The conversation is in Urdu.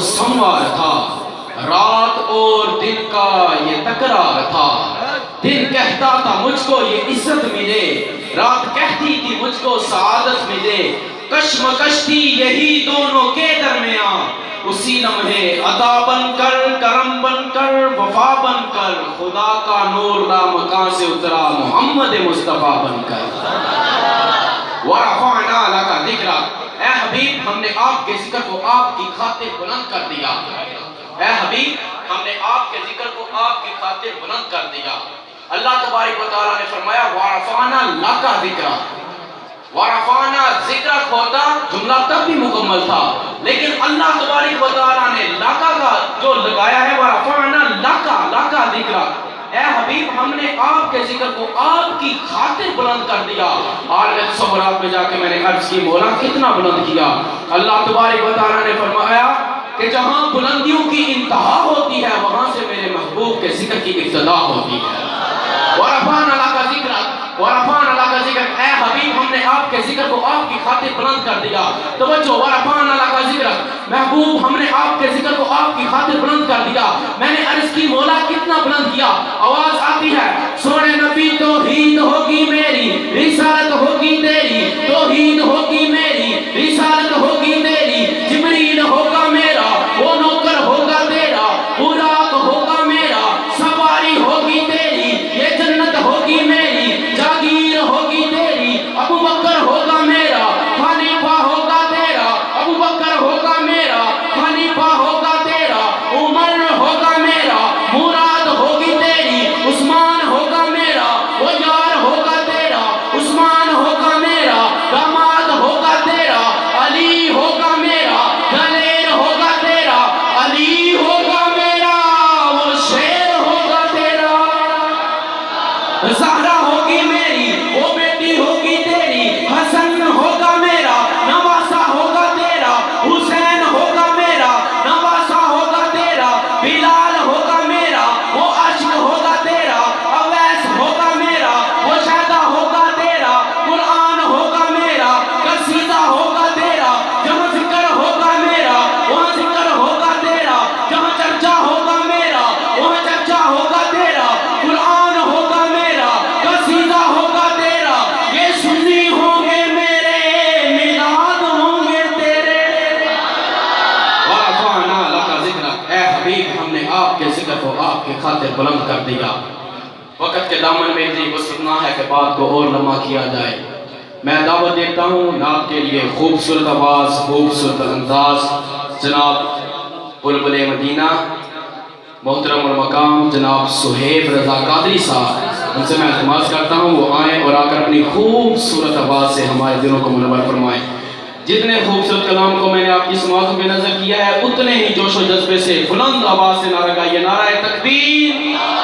سموار تھا، رات اور دن کا یہ تکرار تھا۔ دن کہتا تھا مجھ کو یہ عزت ملے، رات کہتی تھی مجھ کو سعادت ملے۔ کشمکش تھی یہی دونوں کے درمیان، اسی لمحے عطا بن کر، کرم بن کر، وفا بن کر، خدا کا نور لامکان سے اترا محمد مصطفیٰ بن کر۔ وَرَفَعْنَا لَكَ ذِكْرَكَ، اے حبیب ہم نے آپ کے ذکر کو آپ کی خاطر بلند کر دیا۔ اے حبیب ہم نے آپ کے ذکر کو آپ کی خاطر بلند کر دیا۔ اللہ تبارک و تعالیٰ نے فرمایا وَرَفَعْنَا لَكَ ذِكْرَكَ۔ وَرَفَعْنَا ذِكْرَكَ ہوتا جملہ تب بھی مکمل تھا، لیکن اللہ تبارک و تعالیٰ نے لَكَ کا جو لگایا ہے وَرَفَعْنَا لَكَ ذِكْرَكَ، اے حبیب ہم نے آپ کے ذکر کو آپ کی خاطر بلند کر دیا۔ عالم تصورات میں جا کے میں نے عرض کی مولا کتنا بلند کیا؟ اللہ تبارک و تعالیٰ نے فرمایا کہ جہاں بلندیوں کی انتہا ہوتی ہے وہاں سے میرے محبوب کے ذکر کی ابتدا ہوتی ہے۔ وَرَفَعْنَا لَكَ ذِكْرَكَ، وَرَفَعْنَا لَكَ ذِكْرَكَ، اے حبیب ہم نے آپ کے ذکر کو آپ کی خاطر بلند کر دیا۔ توجہ، وَرَفَعْنَا لَكَ ذِكْرَكَ، محبوب ہم نے آپ کے ذکر کو آپ کی خاطر بلند کر دیا۔ میں نے عرض کی مولا کتنا بلند کیا؟ آواز آتی ہے سونے نبی توحید ہوگی میری، رسالت ہوگی تیری، توحید ہوگی میری، رسالت ہوگی تیری، جبریل ہوگا میرا، وہ نوکر ہوگا تیرا، براق ہوگا میرا، سواری ہوگی تیری، یہ جنت ہوگی میری، جاگیر ہوگی تیری، ابو بکر ہوگا میرا، خلیفہ ہوگا تیرا، ابو بکر ہوگا میرا، خلیفہ ہوگا تیرا، عمر ہوگا میرا، مراد ہوگی تیری، عثمان ہوگا میرا، وہ یار ہوگا تیرا، عثمان ہوگا میرا، داماد ہوگا تیرا، علی ہوگا میرا، دلیر ہوگا تیرا، علی ہوگا میرا، وہ شیر ہوگا تیرا، زہرا ہوگی میری، وہ بیٹی ہوگی تیری، حسن ہوگا میرا، نواسا ہوگا تیرا، حسین ہوگا میرا، نواسا ہوگا تیرا، بلال ہوگا میرا، وہ عشق ہوگا تیرا، اویس ہوگا میرا، وہ شہدہ ہوگا تیرا، قرآن ہوگا میرا، قصیدہ ہوگا تیرا، جہاں ذکر ہوگا میرا وہاں ذکر ہوگا تیرا، جہاں چرچا ہوگا میرا وہاں چرچا ہوگا تیرا، قرآن ہوگا میرا، قصیدہ ہوگا تیرا، یہ سنی ہوں گے میرے، میلاد ہوں گے تیرے۔ وَرَفَعْنَا لَكَ ذِكْرَكَ، اے حبیب ہم نے آپ کے ذکر کو آپ کی خاطر بلند کر دیا۔ وقت کے دامن میں اتنی وسعت نہ ہے کہ بات کو اور لمحہ کیا جائے۔ میں دعوت دیتا ہوں نعت کے لیے خوبصورت آواز، خوبصورت انداز، جناب بلبل مدینہ محترم المقام جناب سہیب رضا قادری صاحب، ان سے میں التماس کرتا ہوں وہ آئیں اور آ کر اپنی خوبصورت آواز سے ہمارے دلوں کو منور فرمائیں۔ جتنے خوبصورت کلام کو میں نے آپ کی سماعتوں پہ نظر کیا ہے اتنے ہی جوش و جذبے سے بلند آواز سے نعرہ گائیے، نعرہ تکبیر۔